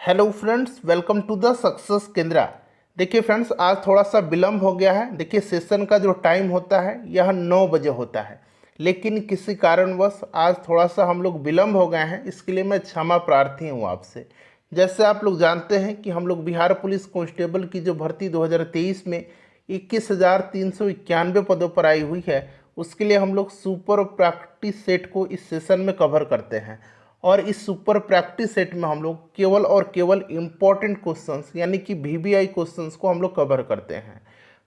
Hello friends, welcome to the success Kendra. देखिए friends, आज थोड़ा सा विलम्ब हो गया है। देखिए सेशन का जो टाइम होता है यह 9 बजे होता है, लेकिन किसी कारणवश आज थोड़ा सा हम लोग विलम्ब हो गए हैं। इसके लिए मैं क्षमा प्रार्थी हूँ आपसे। जैसे आप लोग जानते हैं कि हम लोग बिहार पुलिस कांस्टेबल की जो भर्ती 2023 में 21,391 पदों पर आई हुई है, उसके लिए हम लोग सुपर प्रैक्टिस सेट को इस सेशन में कवर करते हैं। और इस सुपर प्रैक्टिस सेट में हम लोग केवल और केवल इम्पॉर्टेंट क्वेश्चंस यानी कि वीवीआई क्वेश्चंस को हम लोग कवर करते हैं।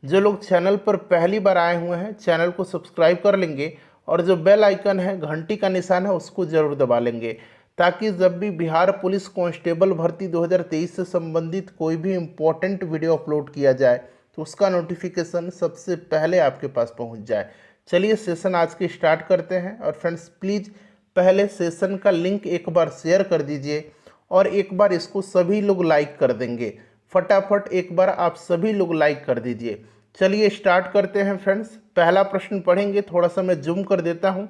जो लोग चैनल पर पहली बार आए हुए हैं, चैनल को सब्सक्राइब कर लेंगे और जो बेल आइकन है, घंटी का निशान है, उसको जरूर दबा लेंगे, ताकि जब भी बिहार पुलिस कांस्टेबल भर्ती 2023 से संबंधित कोई भी इम्पोर्टेंट वीडियो अपलोड किया जाए तो उसका नोटिफिकेशन सबसे पहले आपके पास पहुंच जाए। चलिए सेशन आज के स्टार्ट करते हैं। और फ्रेंड्स प्लीज़ पहले सेशन का लिंक एक बार शेयर कर दीजिए और एक बार इसको सभी लोग लाइक कर देंगे। फटाफट एक बार आप सभी लोग लाइक कर दीजिए। चलिए स्टार्ट करते हैं फ्रेंड्स। पहला प्रश्न पढ़ेंगे, थोड़ा सा मैं जूम कर देता हूं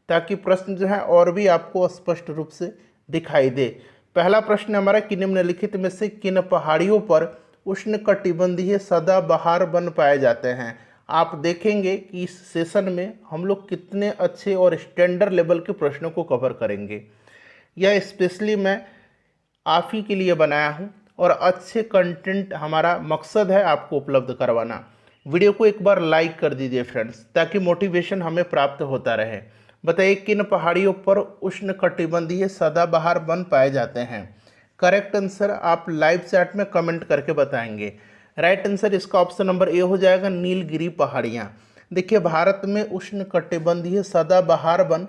ताकि प्रश्न जो है और भी आपको स्पष्ट रूप से दिखाई दे। पहला प्रश्न हमारा कि निम्नलिखित में से किन पहाड़ियों पर उष्णकटिबंधीय सदाबहार वन पाए जाते हैं। आप देखेंगे कि इस सेशन में हम लोग कितने अच्छे और स्टैंडर्ड लेवल के प्रश्नों को कवर करेंगे। यह स्पेशली मैं आप ही के लिए बनाया हूं और अच्छे कंटेंट हमारा मकसद है आपको उपलब्ध करवाना। वीडियो को एक बार लाइक कर दीजिए फ्रेंड्स, ताकि मोटिवेशन हमें प्राप्त होता रहे। बताइए किन पहाड़ियों पर उष्णकटिबंधीय सदाबहार वन पाए जाते हैं। करेक्ट आंसर आप लाइव चैट में कमेंट करके बताएंगे। राइट आंसर इसका ऑप्शन नंबर ए हो जाएगा, नीलगिरी पहाड़ियाँ। देखिए भारत में उष्णकटिबंधीय सदाबहार वन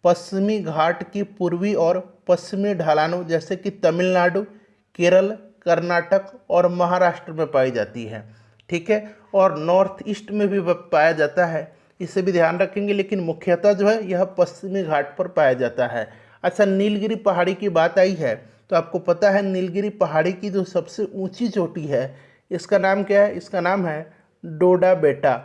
पश्चिमी घाट की पूर्वी और पश्चिमी ढलानों जैसे कि तमिलनाडु, केरल, कर्नाटक और महाराष्ट्र में पाई जाती है। ठीक है, और नॉर्थ ईस्ट में भी पाया जाता है, इसे भी ध्यान रखेंगे, लेकिन मुख्यतः जो है यह पश्चिमी घाट पर पाया जाता है। अच्छा, नीलगिरी पहाड़ी की बात आई है तो आपको पता है नीलगिरी पहाड़ी की जो सबसे ऊंची चोटी है, इसका नाम क्या है? इसका नाम है डोडा बेटा।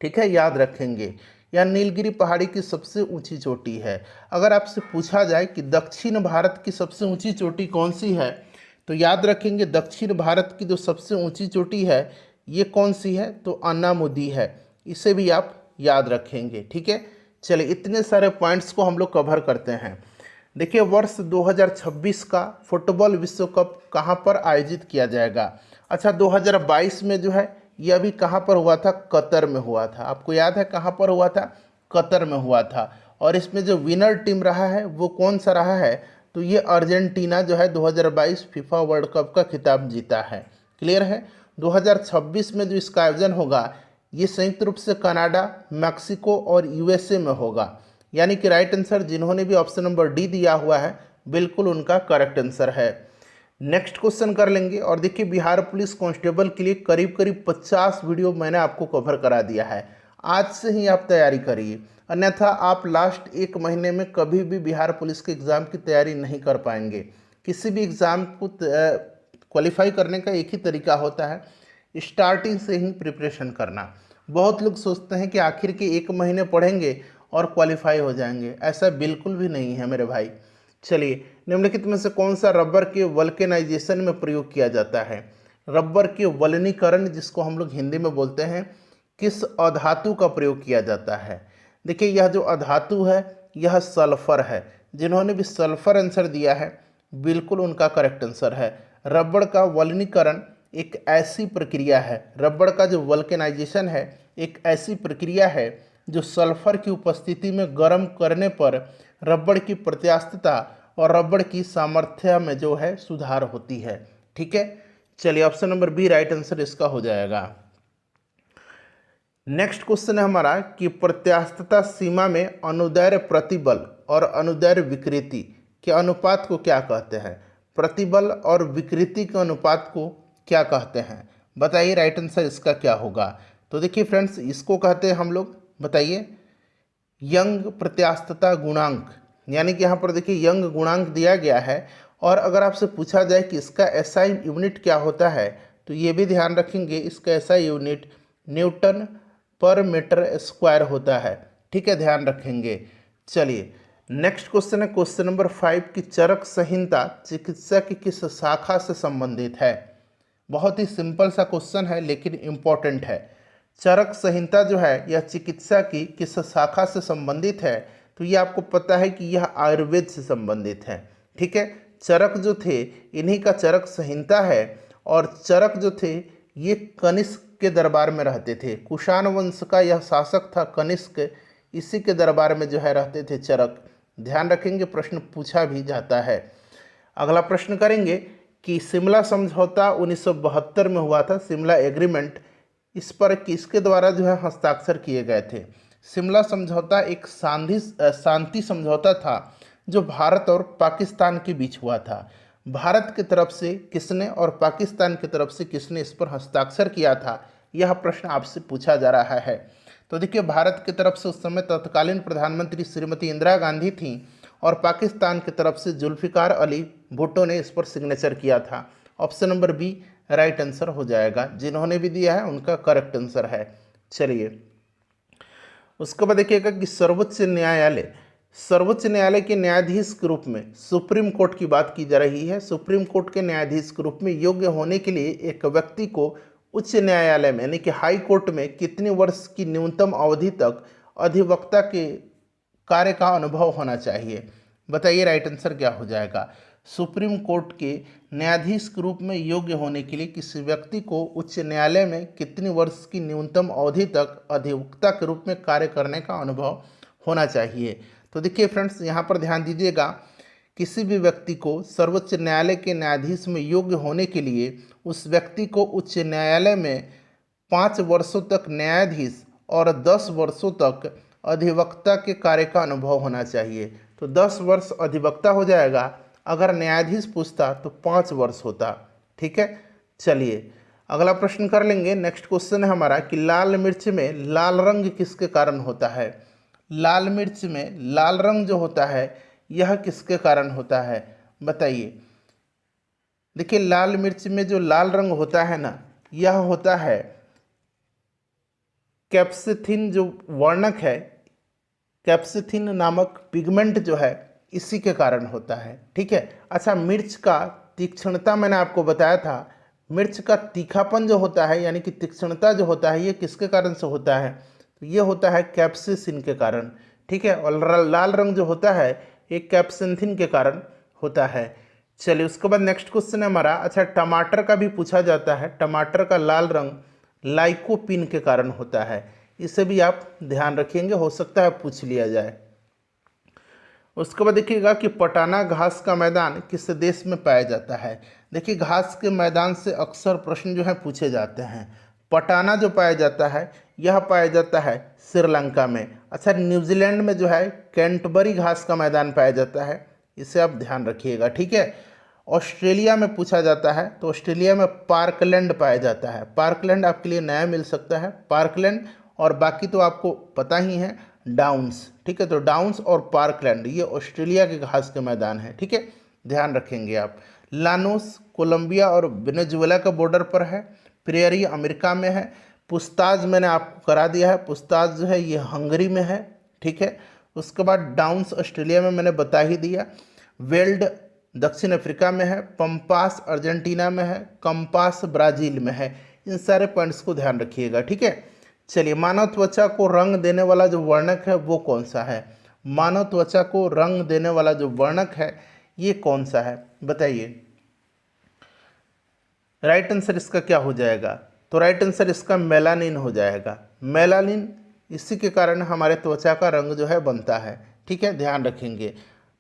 ठीक है, याद रखेंगे, यह नीलगिरी पहाड़ी की सबसे ऊंची चोटी है। अगर आपसे पूछा जाए कि दक्षिण भारत की सबसे ऊंची चोटी कौन सी है, तो याद रखेंगे दक्षिण भारत की जो सबसे ऊंची चोटी है ये कौन सी है? तो अन्नामुदी है। इसे भी आप याद रखेंगे। ठीक है, चलिए इतने सारे पॉइंट्स को हम लोग कवर करते हैं। देखिए वर्ष 2026 का फुटबॉल विश्व कप कहाँ पर आयोजित किया जाएगा? अच्छा, 2022 में जो है यह भी कहाँ पर हुआ था? कतर में हुआ था। आपको याद है कहाँ पर हुआ था? कतर में हुआ था। और इसमें जो विनर टीम रहा है वो कौन सा रहा है? तो ये अर्जेंटीना जो है 2022 फीफा वर्ल्ड कप का खिताब जीता है। क्लियर है? 2026 में जो इसका आयोजन होगा ये संयुक्त रूप से कनाडा, मैक्सिको और यूएसए में होगा। यानी कि राइट आंसर जिन्होंने भी ऑप्शन नंबर डी दिया हुआ है बिल्कुल उनका करेक्ट आंसर है। नेक्स्ट क्वेश्चन कर लेंगे। और देखिए बिहार पुलिस कांस्टेबल के लिए करीब करीब 50 वीडियो मैंने आपको कवर करा दिया है। आज से ही आप तैयारी करिए, अन्यथा आप लास्ट एक महीने में कभी भी बिहार पुलिस के एग्ज़ाम की तैयारी नहीं कर पाएंगे। किसी भी एग्ज़ाम को क्वालिफाई करने का एक ही तरीका होता है, स्टार्टिंग से ही प्रिपरेशन करना। बहुत लोग सोचते हैं कि आखिर के एक महीने पढ़ेंगे और क्वालिफाई हो जाएंगे, ऐसा बिल्कुल भी नहीं है मेरे भाई। चलिए निम्नलिखित में से कौन सा रबर के वल्केनाइजेशन में प्रयोग किया जाता है? रबर के वलनीकरण, जिसको हम लोग हिंदी में बोलते हैं, किस अधातु का प्रयोग किया जाता है? देखिए यह जो अधातु है यह सल्फर है। जिन्होंने भी सल्फर आंसर दिया है बिल्कुल उनका करेक्ट आंसर है। रबर का वलनीकरण एक ऐसी प्रक्रिया है, रबर का जो वल्केनाइजेशन है एक ऐसी प्रक्रिया है जो सल्फर की उपस्थिति में गर्म करने पर रबड़ की प्रत्यास्थता और रबड़ की सामर्थ्य में जो है सुधार होती है। ठीक है, चलिए option number B right answer इसका हो जाएगा। नेक्स्ट क्वेश्चन है हमारा कि प्रत्यास्थता सीमा में अनुदैर्ध्य प्रतिबल और अनुदैर्ध्य विकृति के अनुपात को क्या कहते हैं? प्रतिबल और विकृति के अनुपात को क्या कहते हैं? बताइए राइट आंसर इसका क्या होगा? तो देखिए फ्रेंड्स, इसको कहते हैं हम लोग, बताइए, यंग प्रत्यास्थता गुणांक। यानी कि यहाँ पर देखिए यंग गुणांक दिया गया है। और अगर आपसे पूछा जाए कि इसका एसआई यूनिट क्या होता है, तो ये भी ध्यान रखेंगे, इसका एसआई यूनिट न्यूटन पर मीटर स्क्वायर होता है। ठीक है, ध्यान रखेंगे। चलिए नेक्स्ट क्वेश्चन है क्वेश्चन नंबर 5 की चरक संहिता चिकित्सा की किस शाखा से संबंधित है। बहुत ही सिंपल सा क्वेश्चन है लेकिन इम्पोर्टेंट है। चरक संहिता जो है यह चिकित्सा की किस शाखा से संबंधित है, तो ये आपको पता है कि यह आयुर्वेद से संबंधित है। ठीक है, चरक जो थे इन्हीं का चरक संहिता है, और चरक जो थे ये कनिष्क के दरबार में रहते थे। कुषाण वंश का यह शासक था कनिष्क, इसी के दरबार में जो है रहते थे चरक। ध्यान रखेंगे, प्रश्न पूछा भी जाता है। अगला प्रश्न करेंगे कि शिमला समझौता 1972 में हुआ था, शिमला एग्रीमेंट, इस पर किसके द्वारा जो है हस्ताक्षर किए गए थे। शिमला समझौता एक शांति समझौता था जो भारत और पाकिस्तान के बीच हुआ था। भारत की तरफ से किसने और पाकिस्तान की तरफ से किसने इस पर हस्ताक्षर किया था, यह प्रश्न आपसे पूछा जा रहा है। तो देखिए, भारत की तरफ से उस समय तत्कालीन प्रधानमंत्री श्रीमती इंदिरा गांधी थी, और पाकिस्तान की तरफ से जुल्फिकार अली भुट्टो ने इस पर सिग्नेचर किया था। Option number B right answer हो जाएगा। जिन्होंने भी दिया है उनका करेक्ट आंसर है। चलिए, उसके बाद देखिएगा कि सर्वोच्च न्यायालय के न्यायाधीश के रूप में सुप्रीम कोर्ट की बात की जा रही है। सुप्रीम कोर्ट के न्यायाधीश के रूप में योग्य होने के लिए एक व्यक्ति को उच्च न्यायालय में यानी कि हाई कोर्ट में कितने वर्ष की न्यूनतम अवधि तक अधिवक्ता के कार्य का अनुभव होना चाहिए। बताइए राइट आंसर क्या हो जाएगा। सुप्रीम कोर्ट के न्यायाधीश के रूप में योग्य होने के लिए किसी व्यक्ति को उच्च न्यायालय में कितनी वर्ष की न्यूनतम अवधि तक अधिवक्ता के रूप में कार्य करने का अनुभव होना चाहिए। तो देखिए फ्रेंड्स, यहाँ पर ध्यान दीजिएगा, किसी भी व्यक्ति को सर्वोच्च न्यायालय के न्यायाधीश में योग्य होने के लिए उस व्यक्ति को उच्च न्यायालय में 5 वर्षों तक न्यायाधीश और 10 वर्षों तक अधिवक्ता के कार्य का अनुभव होना चाहिए। तो 10 वर्ष अधिवक्ता हो जाएगा, अगर न्यायाधीश पूछता तो 5 वर्ष होता। ठीक है, चलिए अगला प्रश्न कर लेंगे। नेक्स्ट क्वेश्चन है हमारा कि लाल मिर्च में लाल रंग किसके कारण होता है। लाल मिर्च में लाल रंग जो होता है यह किसके कारण होता है, बताइए। देखिए, लाल मिर्च में जो लाल रंग होता है ना, यह होता है कैप्सिथिन जो वर्णक है, कैप्सिथिन नामक पिगमेंट जो है इसी के कारण होता है। ठीक है, अच्छा, मिर्च का तीक्ष्णता मैंने आपको बताया था, मिर्च का तीखापन जो होता है यानी कि तीक्ष्णता जो होता है ये किसके कारण से होता है, तो ये होता है कैप्सिसिन के कारण। ठीक है, और लाल रंग जो होता है ये कैप्सिथिन के कारण होता है। चलिए, उसके बाद नेक्स्ट क्वेश्चन है हमारा, अच्छा, टमाटर का भी पूछा जाता है, टमाटर का लाल रंग लाइकोपीन के कारण होता है। इसे भी आप ध्यान रखेंगे, हो सकता है पूछ लिया जाए। उसके बाद देखिएगा कि पटाना घास का मैदान किस देश में पाया जाता है। देखिए, घास के मैदान से अक्सर प्रश्न जो है पूछे जाते हैं। पटाना जो पाया जाता है यह पाया जाता है श्रीलंका में। अच्छा, न्यूजीलैंड में जो है कैंटबरी घास का मैदान पाया जाता है, इसे आप ध्यान रखिएगा। ठीक है, ऑस्ट्रेलिया में पूछा जाता है तो ऑस्ट्रेलिया में पार्कलैंड पाया जाता है। पार्कलैंड आपके लिए नया मिल सकता है, पार्कलैंड, और बाकी तो आपको पता ही है डाउन्स। ठीक है, तो डाउन्स और पार्कलैंड ये ऑस्ट्रेलिया के घास के मैदान हैं। ठीक है, ध्यान रखेंगे आप। लानोस कोलंबिया और वेनेजुएला का बॉर्डर पर है। प्रेयरी अमेरिका में है। पुस्ताज मैंने आपको करा दिया है, पुस्ताज जो है ये हंगरी में है। ठीक है, उसके बाद डाउन्स ऑस्ट्रेलिया में मैंने बता ही दिया। वेल्ड दक्षिण अफ्रीका में है। पंपास अर्जेंटीना में है। कंपास ब्राज़ील में है। इन सारे पॉइंट्स को ध्यान रखिएगा। ठीक है, चलिए, मानव त्वचा को रंग देने वाला जो वर्णक है वो कौन सा है। मानव त्वचा को रंग देने वाला जो वर्णक है ये कौन सा है, बताइए। राइट आंसर इसका क्या हो जाएगा, तो राइट आंसर इसका मेलानिन हो जाएगा। मेलानिन, इसी के कारण हमारे त्वचा का रंग जो है बनता है। ठीक है, ध्यान रखेंगे।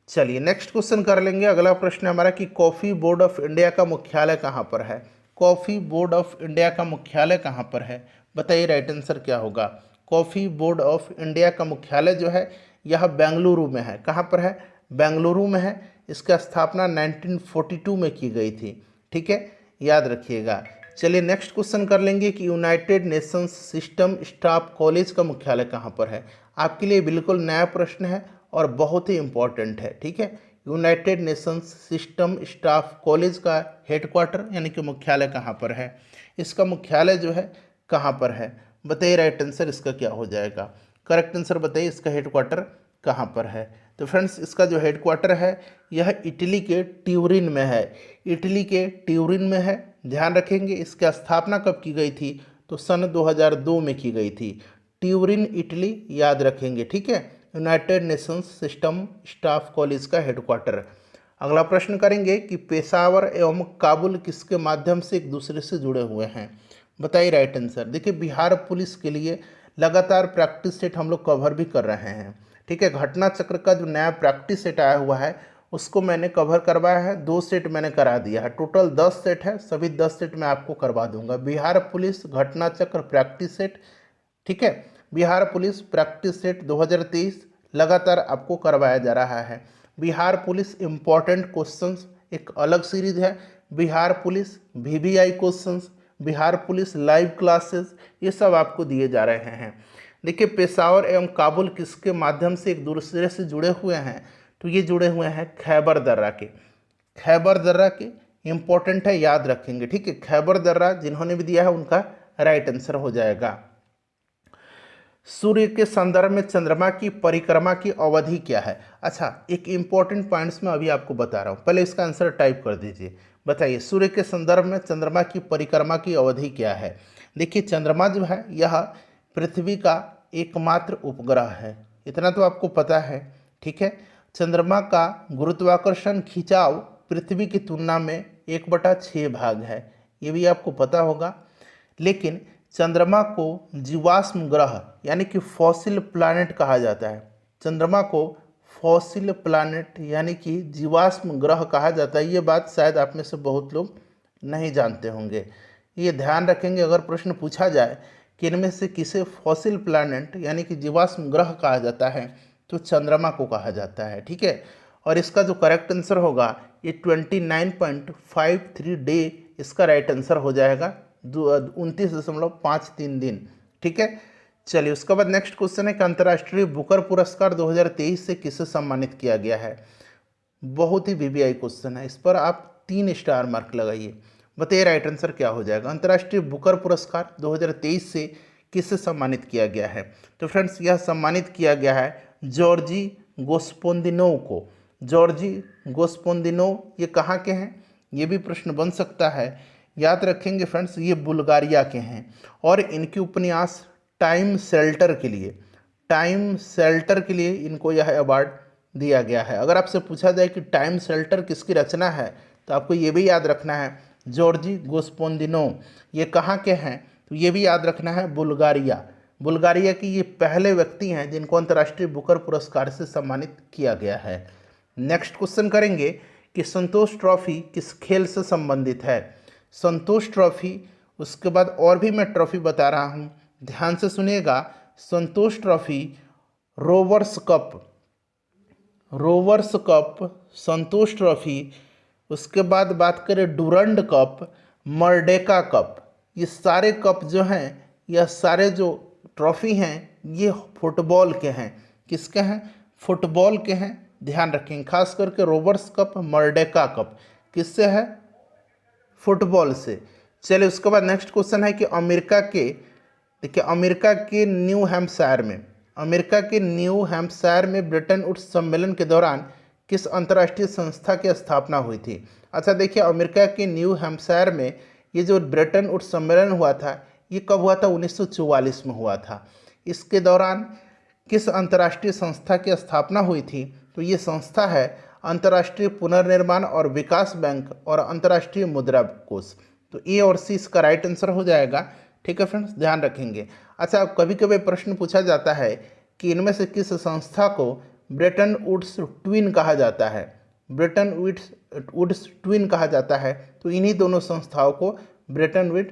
चलिए नेक्स्ट क्वेश्चन कर लेंगे। अगला प्रश्न हमारा कि कॉफ़ी बोर्ड ऑफ इंडिया का मुख्यालय कहाँ पर है। कॉफ़ी बोर्ड ऑफ इंडिया का मुख्यालय कहाँ पर है, बताइए राइट आंसर क्या होगा। कॉफ़ी बोर्ड ऑफ इंडिया का मुख्यालय जो है यह बेंगलुरु में है। कहाँ पर है, बेंगलुरु में है। इसका स्थापना 1942 में की गई थी। ठीक है, याद रखिएगा। चलिए नेक्स्ट क्वेश्चन कर लेंगे कि United Nations system staff college का मुख्यालय कहाँ पर है। आपके लिए बिल्कुल नया प्रश्न है और बहुत ही इम्पॉर्टेंट है। ठीक है, United Nations system staff college का हेडक्वार्टर यानी कि मुख्यालय कहाँ पर है, इसका मुख्यालय जो है कहाँ पर है, बताइए राइट आंसर इसका क्या हो जाएगा। करेक्ट आंसर बताइए, इसका हेडक्वार्टर कहाँ पर है। तो फ्रेंड्स इसका जो हेडक्वार्टर है यह इटली के ट्यूरिन में है, इटली के ट्यूरिन में है। ध्यान रखेंगे इसकी स्थापना कब की गई थी, तो सन 2002 में की गई थी। ट्यूरिन इटली याद रखेंगे, ठीक है। United Nations system staff college का हेडक्वार्टर। अगला प्रश्न करेंगे कि पेशावर एवं काबुल किसके माध्यम से एक दूसरे से जुड़े हुए हैं, बताइए राइट आंसर। देखिए बिहार पुलिस के लिए लगातार प्रैक्टिस सेट हम लोग कवर भी कर रहे हैं, ठीक है। घटना चक्र का जो नया प्रैक्टिस सेट आया हुआ है उसको मैंने कवर करवाया है, 2 सेट मैंने करा दिया है, टोटल 10 सेट है, सभी 10 सेट मैं आपको करवा दूंगा। बिहार पुलिस घटना चक्र प्रैक्टिस सेट, ठीक है। बिहार पुलिस प्रैक्टिस सेट 2023 लगातार आपको करवाया जा रहा है। बिहार पुलिस इम्पॉर्टेंट क्वेश्चंस एक अलग सीरीज है, Bihar police VVI questions, Bihar police live classes, ये सब आपको दिए जा रहे हैं। देखिए पेशावर एवं काबुल किसके माध्यम से एक दूसरे से जुड़े हुए हैं, तो ये जुड़े हुए हैं खैबर दर्रा के, खैबर दर्रा के इम्पोर्टेंट है, याद रखेंगे, ठीक है। खैबर दर्रा जिन्होंने भी दिया है उनका राइट आंसर हो जाएगा। सूर्य के संदर्भ में चंद्रमा की परिक्रमा की अवधि क्या है। अच्छा एक इंपॉर्टेंट पॉइंट्स मैं अभी आपको बता रहा हूँ, पहले इसका आंसर टाइप कर दीजिए। बताइए सूर्य के संदर्भ में चंद्रमा की परिक्रमा की अवधि क्या है। देखिए चंद्रमा जो है यह पृथ्वी का एकमात्र उपग्रह है, इतना तो आपको पता है, ठीक है। चंद्रमा का गुरुत्वाकर्षण खिंचाव पृथ्वी की तुलना में 1/6 भाग है, ये भी आपको पता होगा। लेकिन चंद्रमा को जीवाश्म ग्रह यानी कि फॉसिल प्लैनेट कहा जाता है, चंद्रमा को फॉसिल प्लैनेट यानी कि जीवाश्म ग्रह कहा जाता है। ये बात शायद आप में से बहुत लोग नहीं जानते होंगे, ये ध्यान रखेंगे। अगर प्रश्न पूछा जाए कि इनमें से किसे फॉसिल प्लैनेट यानी कि जीवाश्म ग्रह कहा जाता है, तो चंद्रमा को कहा जाता है, ठीक है। और इसका जो करेक्ट आंसर होगा ये 29.53 डे इसका राइट आंसर हो जाएगा, 29.53 दिन, ठीक है। चलिए उसके बाद नेक्स्ट क्वेश्चन है कि अंतर्राष्ट्रीय बुकर पुरस्कार 2023 से किसे सम्मानित किया गया है। बहुत ही वीवीआई क्वेश्चन है, इस पर आप 3 स्टार मार्क लगाइए। बताइए राइट आंसर क्या हो जाएगा। अंतर्राष्ट्रीय बुकर पुरस्कार 2023 से किसे सम्मानित किया गया है, तो फ्रेंड्स यह सम्मानित किया गया है जॉर्जी गोस्पोंदिनोव को। जॉर्जी गोस्पोंदिनोव ये कहाँ के हैं, ये भी प्रश्न बन सकता है, याद रखेंगे फ्रेंड्स ये बुल्गारिया के हैं। और इनकी उपन्यास टाइम शेल्टर के लिए, टाइम शेल्टर के लिए इनको यह अवार्ड दिया गया है। अगर आपसे पूछा जाए कि टाइम शेल्टर किसकी रचना है, तो आपको ये भी याद रखना है जॉर्जी गोस्पोंदिनोव ये कहाँ के हैं, तो ये भी याद रखना है बुल्गारिया, बुल्गारिया की ये पहले व्यक्ति हैं जिनको अंतर्राष्ट्रीय बुकर पुरस्कार से सम्मानित किया गया है। नेक्स्ट क्वेश्चन करेंगे कि संतोष ट्रॉफी किस खेल से संबंधित है। संतोष ट्रॉफी, उसके बाद और भी मैं ट्रॉफी बता रहा हूँ, ध्यान से सुनिएगा। Santosh trophy, rovers cup, rovers cup, Santosh trophy, उसके बाद बात करें डुरंड कप, मर्डेका कप, ये सारे कप जो हैं, यह सारे जो ट्रॉफी हैं ये फुटबॉल के हैं। किसके हैं, फुटबॉल के हैं, ध्यान रखेंगे। खास करके रोवर्स कप, मर्डेका कप किससे है, फुटबॉल से। चलिए उसके बाद नेक्स्ट क्वेश्चन है कि अमेरिका के, देखिए अमेरिका के न्यू हैम्पशायर में, अमेरिका के न्यू हैम्पशायर में ब्रेटन वुड्स सम्मेलन के दौरान किस अंतर्राष्ट्रीय संस्था की स्थापना हुई थी। अच्छा देखिए अमेरिका के न्यू हैम्पशायर में ये जो ब्रेटन वुड्स सम्मेलन हुआ था ये कब हुआ था, 1944 में हुआ था। इसके दौरान किस अंतर्राष्ट्रीय संस्था की स्थापना हुई थी, तो ये संस्था है अंतर्राष्ट्रीय पुनर्निर्माण और विकास बैंक और अंतर्राष्ट्रीय मुद्रा कोष। तो ए और सी इसका राइट आंसर हो जाएगा, ठीक है फ्रेंड्स, ध्यान रखेंगे। अच्छा कभी कभी प्रश्न पूछा जाता है कि इनमें से किस संस्था को ब्रेटन वुड्स ट्विन कहा जाता है, ब्रेटन वुड्स ट्विन कहा जाता है, तो इन्हीं दोनों संस्थाओं को ब्रेटन वुड्स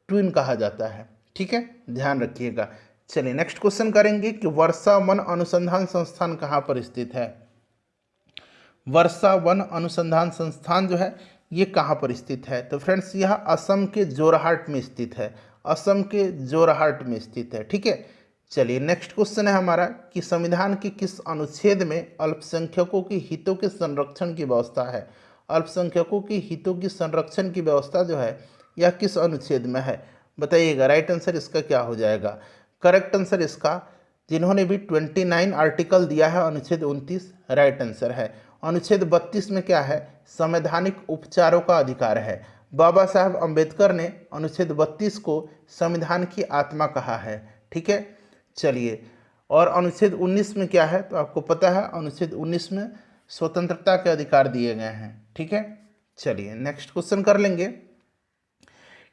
ट्विन कहा जाता है, ठीक है, ध्यान रखिएगा। चलिए नेक्स्ट क्वेश्चन करेंगे कि वर्षा वन अनुसंधान संस्थान कहाँ पर स्थित है। वर्षा वन अनुसंधान संस्थान जो है ये कहाँ पर स्थित है, तो फ्रेंड्स यह असम के जोरहाट में स्थित है, असम के जोरहाट में स्थित है, ठीक है। चलिए नेक्स्ट क्वेश्चन है हमारा कि संविधान के किस अनुच्छेद में अल्पसंख्यकों के हितों के संरक्षण की व्यवस्था है। अल्पसंख्यकों के हितों की संरक्षण की व्यवस्था जो है यह किस अनुच्छेद में है, बताइएगा। राइट आंसर इसका क्या हो जाएगा, करेक्ट आंसर इसका जिन्होंने भी 29 आर्टिकल दिया है, अनुच्छेद 29 राइट आंसर है। अनुच्छेद 32 में क्या है? संवैधानिक उपचारों का अधिकार है। बाबा साहब अंबेडकर ने अनुच्छेद 32 को संविधान की आत्मा कहा है। ठीक है, चलिए। और अनुच्छेद 19 में क्या है? तो आपको पता है अनुच्छेद 19 में स्वतंत्रता के अधिकार दिए गए हैं। ठीक है, चलिए नेक्स्ट क्वेश्चन कर लेंगे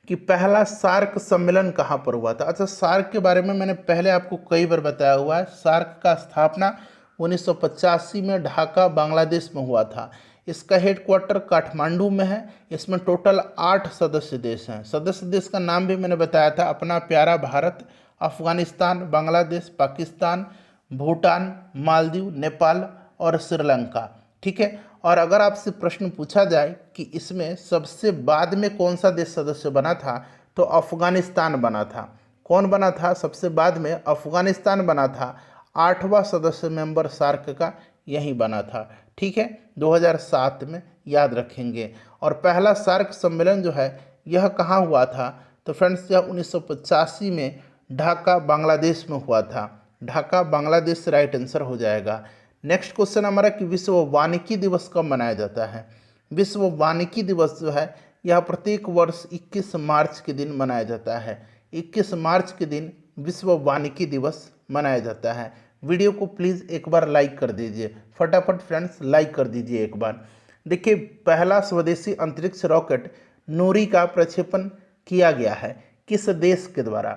कि पहला सार्क सम्मेलन कहाँ पर हुआ था। अच्छा, सार्क के बारे में मैंने पहले आपको कई बार बताया हुआ है। सार्क का स्थापना 1985 में ढाका बांग्लादेश में हुआ था। इसका हेडक्वार्टर काठमांडू में है। इसमें टोटल 8 सदस्य देश हैं। सदस्य देश का नाम भी मैंने बताया था, अपना प्यारा भारत, अफगानिस्तान, बांग्लादेश, पाकिस्तान, भूटान, मालदीव, नेपाल और श्रीलंका। ठीक है, और अगर आपसे प्रश्न पूछा जाए कि इसमें सबसे बाद में कौन सा देश सदस्य बना था, तो अफगानिस्तान बना था। कौन बना था सबसे बाद में? अफगानिस्तान बना था। 8वां सदस्य मेंबर सार्क का यही बना था। ठीक है, 2007 में, याद रखेंगे। और पहला सार्क सम्मेलन जो है यह कहाँ हुआ था? तो फ्रेंड्स, यह 1985 में ढाका बांग्लादेश में हुआ था। ढाका बांग्लादेश राइट आंसर हो जाएगा। नेक्स्ट क्वेश्चन हमारा कि विश्व वानिकी दिवस कब मनाया जाता है? विश्व वानिकी दिवस जो है यह प्रत्येक वर्ष 21 मार्च के दिन मनाया जाता है। 21 मार्च के दिन विश्व वानिकी दिवस मनाया जाता है। वीडियो को प्लीज़ एक बार लाइक कर दीजिए, फटाफट फ्रेंड्स लाइक कर दीजिए एक बार। देखिए, पहला स्वदेशी अंतरिक्ष रॉकेट नूरी का प्रक्षेपण किया गया है किस देश के द्वारा?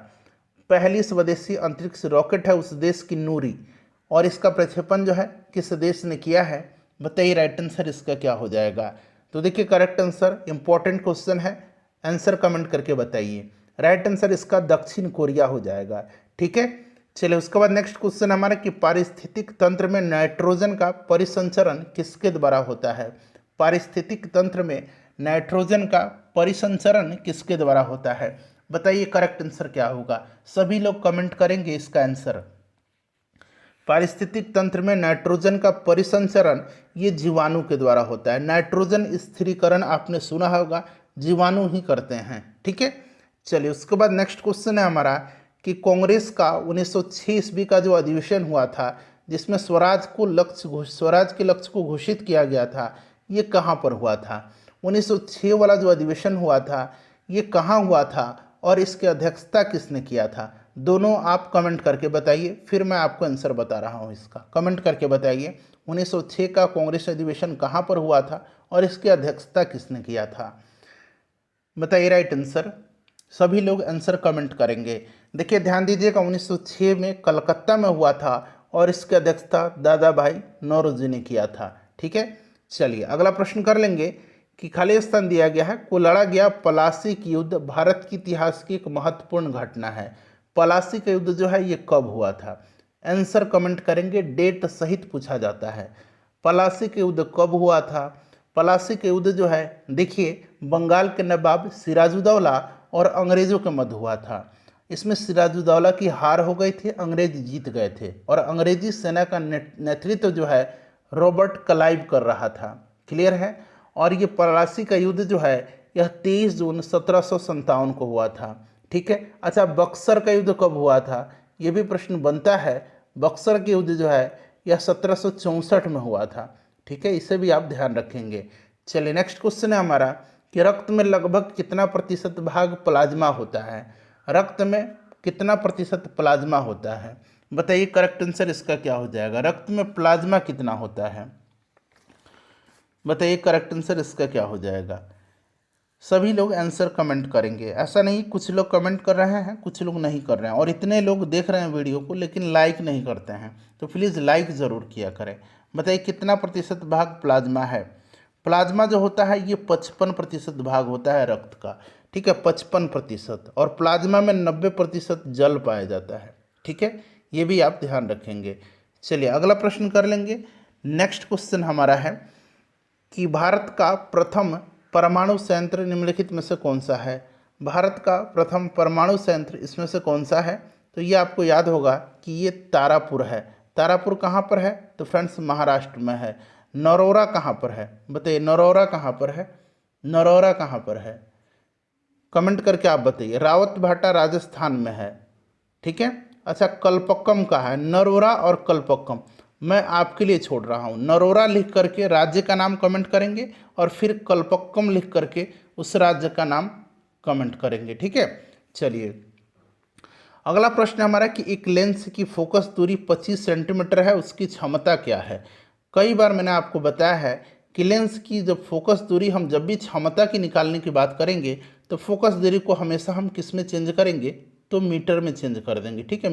पहली स्वदेशी अंतरिक्ष रॉकेट है उस देश की नूरी, और इसका प्रक्षेपण जो है किस देश ने किया है? बताइए राइट आंसर इसका क्या हो जाएगा। तो देखिए करेक्ट आंसर, इंपॉर्टेंट क्वेश्चन है, आंसर कमेंट करके बताइए। राइट आंसर इसका दक्षिण कोरिया हो जाएगा। ठीक है, चलिए उसके बाद नेक्स्ट क्वेश्चन हमारा कि पारिस्थितिक तंत्र में नाइट्रोजन का परिसंचरण किसके द्वारा होता है? पारिस्थितिक तंत्र में नाइट्रोजन का परिसंचरण किसके द्वारा होता है? बताइए करेक्ट आंसर क्या होगा। सभी लोग कमेंट करेंगे इसका आंसर। पारिस्थितिक तंत्र में नाइट्रोजन का परिसंचरण ये जीवाणु के द्वारा होता है। नाइट्रोजन स्थिरीकरण आपने सुना होगा, जीवाणु ही करते हैं। ठीक है, चलिए उसके बाद नेक्स्ट क्वेश्चन है हमारा कि कांग्रेस का 1906 ईस्वी का जो अधिवेशन हुआ था जिसमें स्वराज के लक्ष्य को घोषित किया गया था, ये कहाँ पर हुआ था? 1906 वाला जो अधिवेशन हुआ था ये कहाँ हुआ था और इसकी अध्यक्षता किसने किया था? दोनों आप कमेंट करके बताइए, फिर मैं आपको आंसर बता रहा हूँ इसका। कमेंट करके बताइए 1906 का कांग्रेस अधिवेशन कहाँ पर हुआ था और इसकी अध्यक्षता किसने किया था? बताइए राइट आंसर। सभी लोग आंसर कमेंट करेंगे। देखिए ध्यान दीजिएगा, 1906 में कलकत्ता में हुआ था और इसकी अध्यक्षता दादा भाई नौरोजी ने किया था। ठीक है, चलिए अगला प्रश्न कर लेंगे कि खाली स्थान दिया गया है को लड़ा गया पलासी की युद्ध भारत के इतिहास की एक महत्वपूर्ण घटना है। पलासी का युद्ध जो है ये कब हुआ था? आंसर कमेंट करेंगे, डेट सहित पूछा जाता है। पलासी का युद्ध कब हुआ था? पलासी का युद्ध जो है देखिए बंगाल के नवाब सिराजुद्दौला और अंग्रेजों के मध्य हुआ था। इसमें सिराजुद्दौला की हार हो गई थी, अंग्रेज जीत गए थे और अंग्रेजी सेना का नेतृत्व जो है रॉबर्ट क्लाइव कर रहा था। क्लियर है? और ये पलासी का युद्ध जो है यह 23 जून 1757 को हुआ था। ठीक है, अच्छा बक्सर का युद्ध कब हुआ था? ये भी प्रश्न बनता है। बक्सर के युद्ध जो है यह 1764 में हुआ था। ठीक है, इसे भी आप ध्यान रखेंगे। चलिए नेक्स्ट क्वेश्चन है हमारा कि रक्त में लगभग कितना प्रतिशत भाग प्लाज्मा होता है? रक्त में कितना प्रतिशत प्लाज्मा होता है? बताइए करेक्ट आंसर इसका क्या हो जाएगा। रक्त में प्लाज्मा कितना होता है? बताइए करेक्ट आंसर इसका क्या हो जाएगा। सभी लोग आंसर कमेंट करेंगे। ऐसा नहीं कुछ लोग कमेंट कर रहे हैं कुछ लोग नहीं कर रहे हैं, और इतने लोग देख रहे हैं वीडियो को लेकिन लाइक नहीं करते हैं, तो प्लीज़ लाइक ज़रूर किया करें। बताइए कितना प्रतिशत भाग प्लाज्मा है? प्लाज्मा जो होता है ये 55% भाग होता है रक्त का। ठीक है, 55%, और प्लाज्मा में 90% जल पाया जाता है। ठीक है, ये भी आप ध्यान रखेंगे। चलिए अगला प्रश्न कर लेंगे। नेक्स्ट क्वेश्चन हमारा है कि भारत का प्रथम परमाणु संयंत्र निम्नलिखित में से कौन सा है? भारत का प्रथम परमाणु संयंत्र इसमें से कौन सा है? तो ये आपको याद होगा कि ये तारापुर है। तारापुर कहाँ पर है? तो फ्रेंड्स महाराष्ट्र में है। नरोरा कहाँ पर है? बताइए नरोरा कहाँ पर है? नरोरा कहाँ पर है? कमेंट करके आप बताइए। रावतभाटा राजस्थान में है। ठीक है, अच्छा, कल्पक्कम का है, नरोरा और कल्पक्कम। मैं आपके लिए छोड़ रहा हूँ, नरोरा लिख करके राज्य का नाम कमेंट करेंगे और फिर कल्पक्कम लिख करके उस राज्य का नाम कमेंट करेंगे, ठीक है। चलिए अगला प्रश्न हमारा कि एक लेंस की फोकस दूरी 25 सेंटीमीटर है, उसकी क्षमता क्या है। कई बार मैंने आपको बताया है कि लेंस की जब फोकस दूरी, हम जब भी क्षमता की निकालने की बात करेंगे तो फोकस दूरी को हमेशा हम किस में चेंज करेंगे, तो मीटर में चेंज कर देंगे, ठीक है।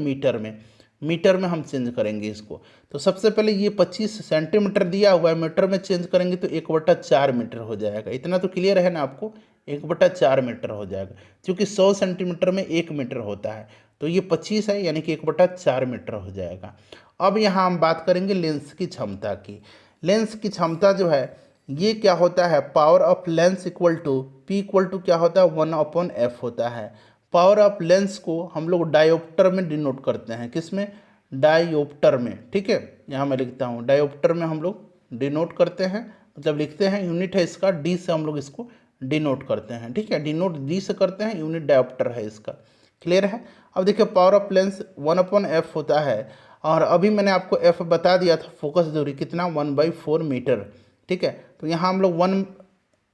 मीटर में हम चेंज करेंगे इसको। तो सबसे पहले ये 25 सेंटीमीटर दिया हुआ है, मीटर में चेंज करेंगे तो 1/4 मीटर हो जाएगा। इतना तो क्लियर है ना आपको, 1/4 मीटर हो जाएगा, क्योंकि 100 सेंटीमीटर में 1 मीटर होता है। तो ये 25 है, यानी कि 1/4 मीटर हो जाएगा। अब यहाँ हम बात करेंगे लेंस की क्षमता की। लेंस की क्षमता जो है ये क्या होता है, power of lens equal to P equal to क्या होता है, 1/f होता है। पावर ऑफ लेंस को हम लोग डायोप्टर में डिनोट करते हैं, किस में, डायोप्टर में, ठीक है। यहाँ मैं लिखता हूँ डायोप्टर में हम लोग डिनोट करते हैं, मतलब लिखते हैं, यूनिट है इसका डी से हम लोग इसको डिनोट करते हैं, ठीक है। डिनोट डी से करते हैं, यूनिट डायोप्टर है इसका, क्लियर है। अब देखिए पावर ऑफ लेंस 1/f होता है, और अभी मैंने आपको f बता दिया था, फोकस दूरी कितना, 1/4 मीटर, ठीक है। तो यहाँ हम लोग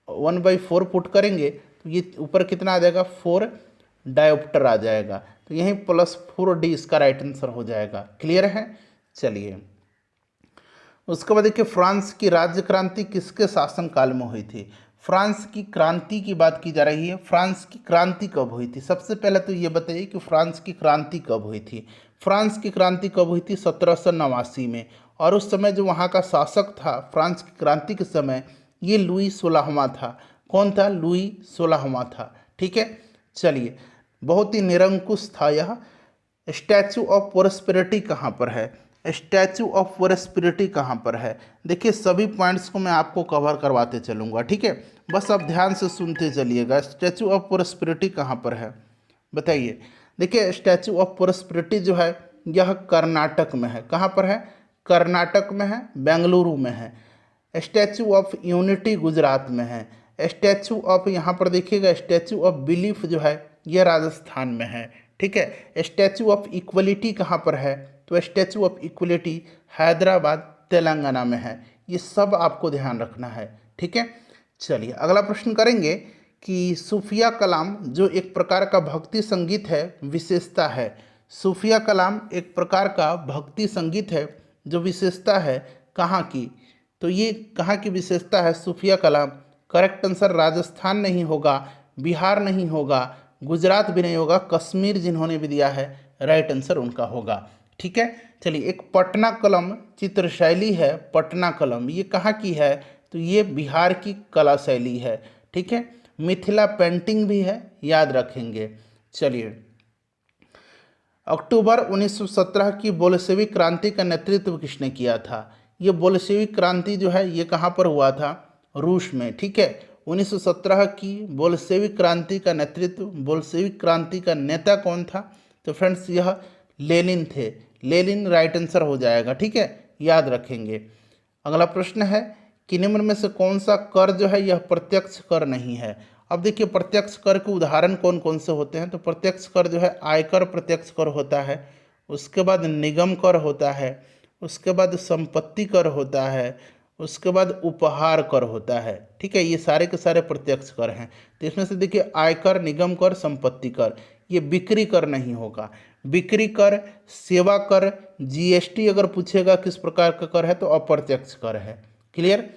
1/4 पुट करेंगे तो ये ऊपर कितना आ जाएगा, 4 डायोप्टर आ जाएगा। तो यहीं +4d इसका राइट आंसर हो जाएगा, क्लियर है। चलिए उसके बाद देखिए फ्रांस की राज्य क्रांति किसके शासनकाल में हुई थी। फ्रांस की क्रांति की बात की जा रही है। फ्रांस की क्रांति कब हुई थी, सबसे पहले तो ये बताइए कि फ्रांस की क्रांति कब हुई थी। फ्रांस की क्रांति कब हुई थी, 1789 में। और उस समय जो वहाँ का शासक था फ्रांस की क्रांति के समय, ये लुई 16वां था। कौन था, लुई 16वां था, ठीक है। चलिए बहुत ही निरंकुश था यह। स्टैचू ऑफ प्रोस्पेरिटी कहाँ पर है, स्टैचू ऑफ प्रोस्पेरिटी कहाँ पर है। देखिए सभी पॉइंट्स को मैं आपको कवर करवाते चलूँगा, ठीक है, बस आप ध्यान से सुनते चलिएगा। स्टैचू ऑफ प्रोस्पेरिटी कहाँ पर है बताइए। देखिए स्टैचू ऑफ प्रोस्पेरिटी जो है यह कर्नाटक में है। कहाँ पर है, कर्नाटक में है, बेंगलुरु में है। स्टैचू ऑफ यूनिटी गुजरात में है। स्टैचू ऑफ, यहाँ पर देखिएगा, स्टैचू ऑफ बिलीफ जो है यह राजस्थान में है, ठीक है। स्टैचू ऑफ इक्वलिटी कहाँ पर है, तो statue of equality Hyderabad Telangana में है। ये सब आपको ध्यान रखना है, ठीक है। चलिए अगला प्रश्न करेंगे कि सूफिया कलाम जो एक प्रकार का भक्ति संगीत है, विशेषता है। सूफिया कलाम एक प्रकार का भक्ति संगीत है, जो विशेषता है कहाँ की, तो ये कहाँ की विशेषता है सूफिया कलाम। करेक्ट आंसर राजस्थान नहीं होगा, बिहार नहीं होगा, गुजरात भी नहीं होगा, कश्मीर जिन्होंने भी दिया है राइट आंसर उनका होगा, ठीक है। चलिए एक पटना कलम चित्र शैली है, पटना कलम ये कहाँ की है, तो ये बिहार की कला शैली है, ठीक है। मिथिला पेंटिंग भी है, याद रखेंगे। चलिए अक्टूबर 1917 की बोल्शेविक क्रांति का नेतृत्व किसने किया था। ये बोल्शेविक क्रांति जो है ये कहाँ पर हुआ था, रूस में, ठीक है। 1917 की बोल्शेविक क्रांति का नेतृत्व, बोल्शेविक क्रांति का नेता कौन था, तो फ्रेंड्स यह लेनिन थे। लेनिन राइट आंसर हो जाएगा, ठीक है, याद रखेंगे। अगला प्रश्न है कि निम्न में से कौन सा कर जो है यह प्रत्यक्ष कर नहीं है। अब देखिए प्रत्यक्ष कर के उदाहरण कौन कौन से होते हैं, तो प्रत्यक्ष कर जो है आयकर प्रत्यक्ष कर होता है, उसके बाद निगम कर होता है, उसके बाद संपत्ति कर होता है, उसके बाद उपहार कर होता है, ठीक है। ये सारे के सारे प्रत्यक्ष कर हैं। तो इसमें से देखिए आयकर, निगम कर, संपत्ति कर, ये बिक्री कर नहीं होगा। बिक्री कर, सेवा कर, जीएसटी अगर पूछेगा किस प्रकार का कर है तो अप्रत्यक्ष कर है, क्लियर।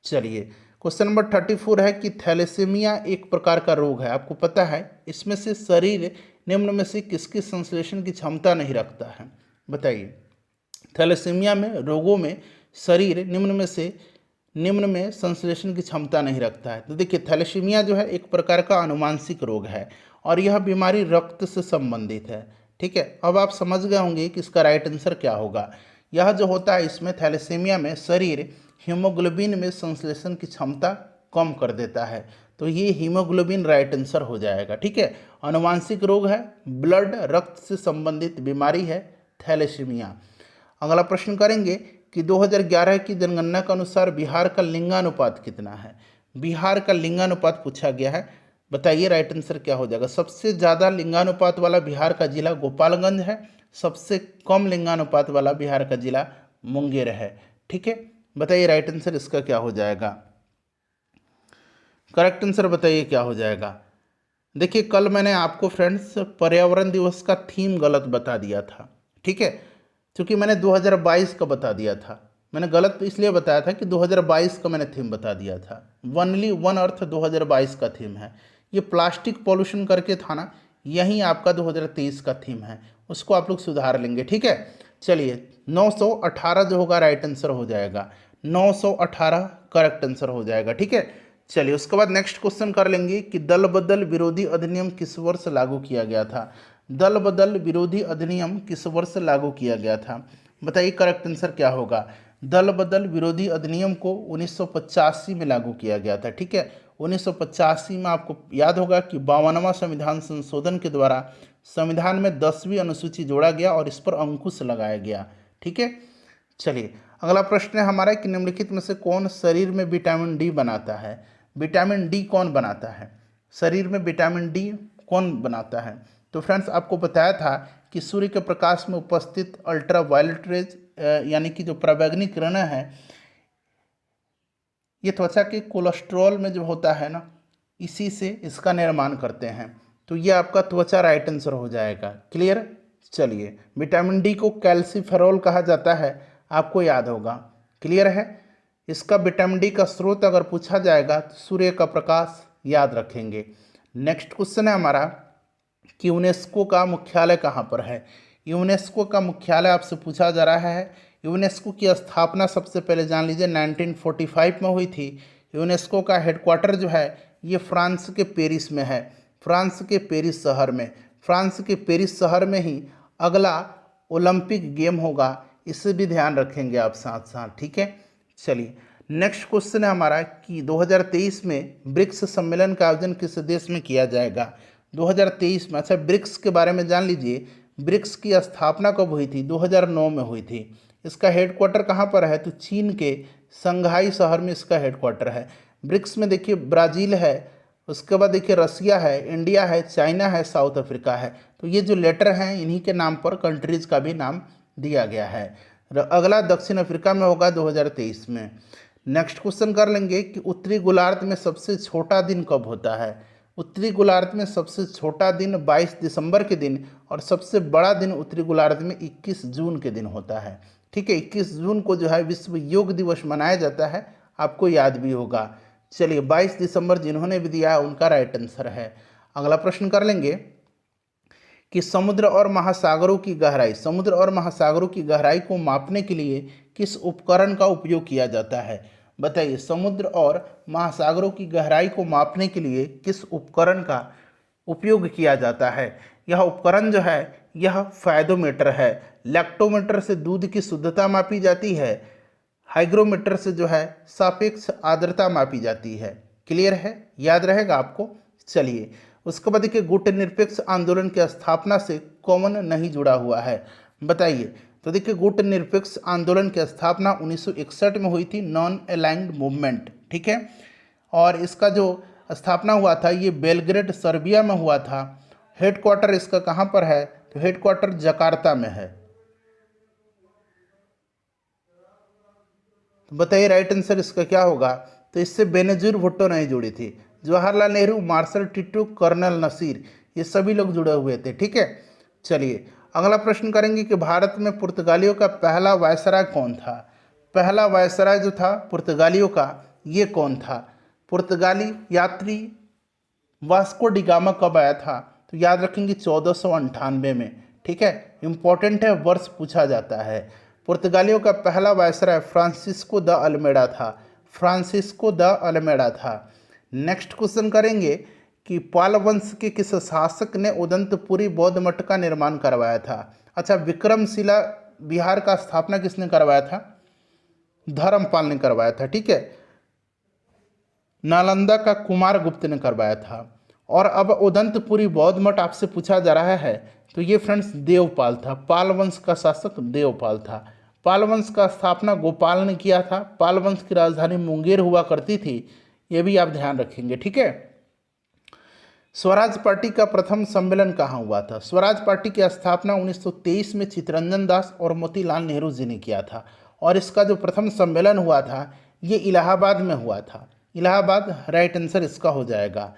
चलिए क्वेश्चन नंबर 34 है कि थैलेसीमिया एक प्रकार का रोग है, आपको पता है। इसमें से शरीर निम्न में से किसकी संश्लेषण की क्षमता नहीं रखता है, बताइए। थैलेसीमिया में रोगों में शरीर निम्न में संश्लेषण की क्षमता नहीं रखता है। तो देखिए थैलेसीमिया जो है एक प्रकार का अनुवांशिक रोग है और यह बीमारी रक्त से संबंधित है, ठीक है। अब आप समझ गए होंगे कि इसका राइट आंसर क्या होगा। यह जो होता है इसमें थैलेसीमिया में शरीर हीमोग्लोबिन में संश्लेषण की क्षमता कम कर देता है, तो ये हीमोग्लोबिन राइट आंसर हो जाएगा, ठीक है। अनुवांशिक रोग है, ब्लड रक्त से संबंधित बीमारी है थैलेसीमिया। अगला प्रश्न करेंगे कि 2011 की जनगणना के अनुसार बिहार का लिंगानुपात कितना है। बिहार का लिंगानुपात पूछा गया है, बताइए राइट आंसर क्या हो जाएगा। सबसे ज़्यादा लिंगानुपात वाला बिहार का जिला गोपालगंज है सबसे कम लिंगानुपात वाला बिहार का जिला मुंगेर है। ठीक है, बताइए राइट आंसर इसका क्या हो जाएगा, करेक्ट आंसर बताइए क्या हो जाएगा। देखिए कल मैंने आपको फ्रेंड्स पर्यावरण दिवस का थीम गलत बता दिया था। ठीक है, क्योंकि मैंने 2022 का बता दिया था। मैंने गलत इसलिए बताया था कि 2022 का मैंने थीम बता दिया था। वनली वन अर्थ 2022 का थीम है। ये प्लास्टिक पॉल्यूशन करके था ना, यही आपका 2023 का थीम है, उसको आप लोग सुधार लेंगे। ठीक है, चलिए 918 जो होगा राइट आंसर हो जाएगा, 918 करेक्ट आंसर हो जाएगा। ठीक है, चलिए उसके बाद नेक्स्ट क्वेश्चन कर लेंगे कि दल बदल विरोधी अधिनियम किस वर्ष लागू किया गया था। दल बदल विरोधी अधिनियम किस वर्ष लागू किया गया था, बताइए करेक्ट आंसर क्या होगा। दल बदल विरोधी अधिनियम को 1985 में लागू किया गया था। ठीक है, 1985 में आपको याद होगा कि 52वां संविधान संशोधन के द्वारा संविधान में 10वीं अनुसूची जोड़ा गया और इस पर अंकुश लगाया गया। ठीक है, चलिए अगला प्रश्न है हमारा कि निम्नलिखित में से कौन शरीर में विटामिन डी बनाता है। विटामिन डी कौन बनाता है, शरीर में विटामिन डी कौन बनाता है। तो फ्रेंड्स आपको बताया था कि सूर्य के प्रकाश में उपस्थित अल्ट्रा वायलेट रेज यानी कि जो पराबैंगनी किरणें हैं, ये त्वचा के कोलेस्ट्रॉल में जो होता है ना, इसी से इसका निर्माण करते हैं। तो ये आपका त्वचा राइट आंसर हो जाएगा। क्लियर, चलिए विटामिन डी को कैल्सीफेरॉल कहा जाता है, आपको याद होगा। क्लियर है, इसका विटामिन डी का स्रोत अगर पूछा जाएगा तो सूर्य का प्रकाश याद रखेंगे। नेक्स्ट क्वेश्चन है हमारा कि यूनेस्को का मुख्यालय कहाँ पर है। यूनेस्को का मुख्यालय आपसे पूछा जा रहा है। यूनेस्को की स्थापना सबसे पहले जान लीजिए 1945 में हुई थी। यूनेस्को का हेडक्वार्टर जो है ये फ्रांस के पेरिस में है, फ्रांस के पेरिस शहर में। फ्रांस के पेरिस शहर में ही अगला ओलंपिक गेम होगा, इससे भी ध्यान रखेंगे आप साथ साथ। ठीक है, चलिए नेक्स्ट क्वेश्चन है हमारा कि 2023 में ब्रिक्स सम्मेलन का आयोजन किस देश में किया जाएगा। 2023 में, अच्छा ब्रिक्स के बारे में जान लीजिए। ब्रिक्स की स्थापना कब हुई थी, 2009 में हुई थी। इसका हेडक्वार्टर कहाँ पर है, तो चीन के संघाई शहर में इसका हेडक्वार्टर है। ब्रिक्स में देखिए ब्राज़ील है, उसके बाद देखिए रसिया है, इंडिया है, चाइना है, साउथ अफ्रीका है। तो ये जो लेटर हैं इन्हीं के नाम पर कंट्रीज़ का भी नाम दिया गया है। अगला दक्षिण अफ्रीका में होगा 2023 में। नेक्स्ट क्वेश्चन कर लेंगे कि उत्तरी गोलार्ध में सबसे छोटा दिन कब होता है। उत्तरी गोलार्ध में सबसे छोटा दिन 22 दिसंबर के दिन और सबसे बड़ा दिन उत्तरी गोलार्ध में 21 जून के दिन होता है। ठीक है, 21 जून को जो है विश्व योग दिवस मनाया जाता है, आपको याद भी होगा। चलिए 22 दिसंबर जिन्होंने भी दिया है उनका राइट आंसर है। अगला प्रश्न कर लेंगे कि समुद्र और महासागरों की गहराई, समुद्र और महासागरों की गहराई को मापने के लिए किस उपकरण का उपयोग किया जाता है। बताइए समुद्र और महासागरों की गहराई को मापने के लिए किस उपकरण का उपयोग किया जाता है। यह उपकरण जो है यह फायदोमीटर है। लैक्टोमीटर से दूध की शुद्धता मापी जाती है, हाइग्रोमीटर से जो है सापेक्ष आर्द्रता मापी जाती है। क्लियर है, याद रहेगा आपको। चलिए उसके बाद देखिए गुटनिरपेक्ष आंदोलन की स्थापना से कौन नहीं जुड़ा हुआ है, बताइए। तो देखिए गुटनिरपेक्ष आंदोलन की स्थापना 1961 में हुई थी, नॉन अलाइंड मूवमेंट। ठीक है, और इसका जो स्थापना हुआ था ये बेलग्रेड सर्बिया में हुआ था। हेडक्वार्टर इसका कहाँ पर है, तो हेडक्वार्टर जकार्ता में है। तो बताइए राइट आंसर इसका क्या होगा। तो इससे बेनजीर भुट्टो नहीं जुड़ी थी, Jawaharlal Nehru, marshal Tito, colonel Nasser, ये सभी लोग जुड़े हुए थे। ठीक है, चलिए अगला प्रश्न करेंगे कि भारत में पुर्तगालियों का पहला वायसराय कौन था। पहला वायसराय जो था पुर्तगालियों का ये कौन था। पुर्तगाली यात्री वास्को डिगामा कब आया था, तो याद रखेंगे 1498 में। ठीक है, इंपॉर्टेंट है, वर्ष पूछा जाता है। पुर्तगालियों का पहला वायसराय फ्रांसिस्को द अल्मेडा था, फ्रांसिस्को द अल्मेडा था। नेक्स्ट क्वेश्चन करेंगे कि पाल वंश के किस शासक ने उदंतपुरी बौद्ध मठ का निर्माण करवाया था। अच्छा विक्रमशिला विहार का स्थापना किसने करवाया था, धर्मपाल ने करवाया था। ठीक है, नालंदा का कुमार गुप्त ने करवाया था। और अब उदंतपुरी बौद्ध मठ आपसे पूछा जा रहा है, तो ये फ्रेंड्स देवपाल था, पाल वंश का शासक देवपाल था। पाल वंश का स्थापना गोपाल ने किया था। पाल वंश की राजधानी मुंगेर हुआ करती थी, ये भी आप ध्यान रखेंगे। ठीक है, स्वराज पार्टी का प्रथम सम्मेलन कहाँ हुआ था? स्वराज पार्टी की स्थापना 1923 में चित्तरंजन दास और मोतीलाल नेहरू जी ने किया था और इसका जो प्रथम सम्मेलन हुआ था ये इलाहाबाद में हुआ था। इलाहाबाद राइट आंसर इसका हो जाएगा।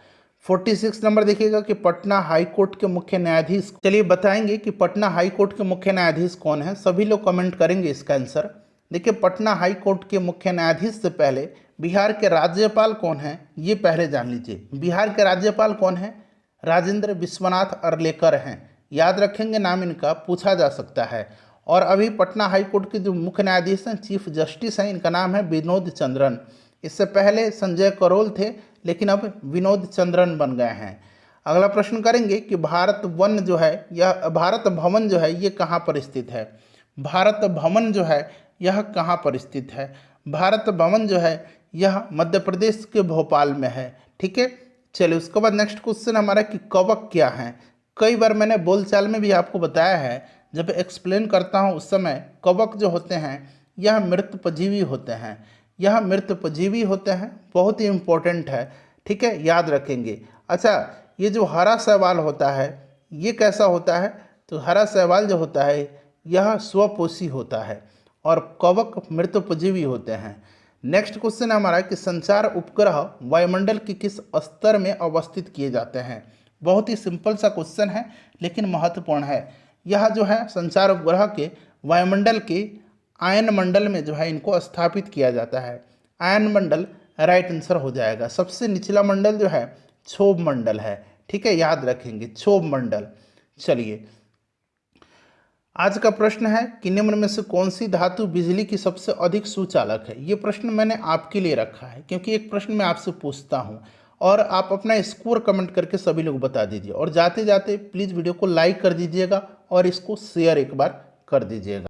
46 नंबर देखिएगा कि पटना हाई कोर्ट के मुख्य न्यायाधीश, चलिए बताएंगे कि पटना हाई कोर्ट के मुख्य न्यायाधीश कौन है। सभी लोग कमेंट करेंगे इसका आंसर। देखिए पटना हाई कोर्ट के मुख्य न्यायाधीश से पहले बिहार के राज्यपाल कौन हैं ये पहले जान लीजिए। बिहार के राज्यपाल कौन हैं? राजेंद्र विश्वनाथ अर्लेकर हैं। याद रखेंगे, नाम इनका पूछा जा सकता है। और अभी पटना हाई कोर्ट के जो मुख्य न्यायाधीश हैं, चीफ जस्टिस हैं, इनका नाम है विनोद चंद्रन। इससे पहले संजय करोल थे लेकिन अब विनोद चंद्रन बन गए हैं। अगला प्रश्न करेंगे कि भारत वन जो है यह भारत भवन जो है ये कहाँ पर स्थित है? भारत भवन जो है यह कहाँ पर स्थित है? भारत भवन जो है यह मध्य प्रदेश के भोपाल में है। ठीक है, चलिए उसके बाद नेक्स्ट क्वेश्चन हमारा कि कवक क्या है। कई बार मैंने बोलचाल में भी आपको बताया है, जब एक्सप्लेन करता हूँ उस समय कवक जो होते हैं यह मृतपजीवी होते हैं। यह मृतपजीवी होते हैं, बहुत ही इम्पोर्टेंट है। ठीक है, याद रखेंगे। अच्छा, ये जो हरा शैवाल होता है ये कैसा होता है? तो हरा शैवाल जो होता है यह स्वपोषी होता है और कवक मृतोपजीवी होते हैं। नेक्स्ट क्वेश्चन है हमारा कि संचार उपग्रह वायुमंडल के किस स्तर में अवस्थित किए जाते हैं? बहुत ही सिंपल सा क्वेश्चन है लेकिन महत्वपूर्ण है। यह जो है संचार उपग्रह के वायुमंडल के आयन मंडल में जो है इनको स्थापित किया जाता है। आयन मंडल राइट आंसर हो जाएगा। सबसे निचला मंडल जो है क्षोभ मंडल है। ठीक है, याद रखेंगे क्षोभ मंडल। चलिए आज का प्रश्न है कि निम्न में से कौन सी धातु बिजली की सबसे अधिक सुचालक है? ये प्रश्न मैंने आपके लिए रखा है क्योंकि एक प्रश्न मैं आपसे पूछता हूँ और आप अपना स्कोर कमेंट करके सभी लोग बता दीजिए। और जाते जाते प्लीज़ वीडियो को लाइक कर दीजिएगा और इसको शेयर एक बार कर दीजिएगा।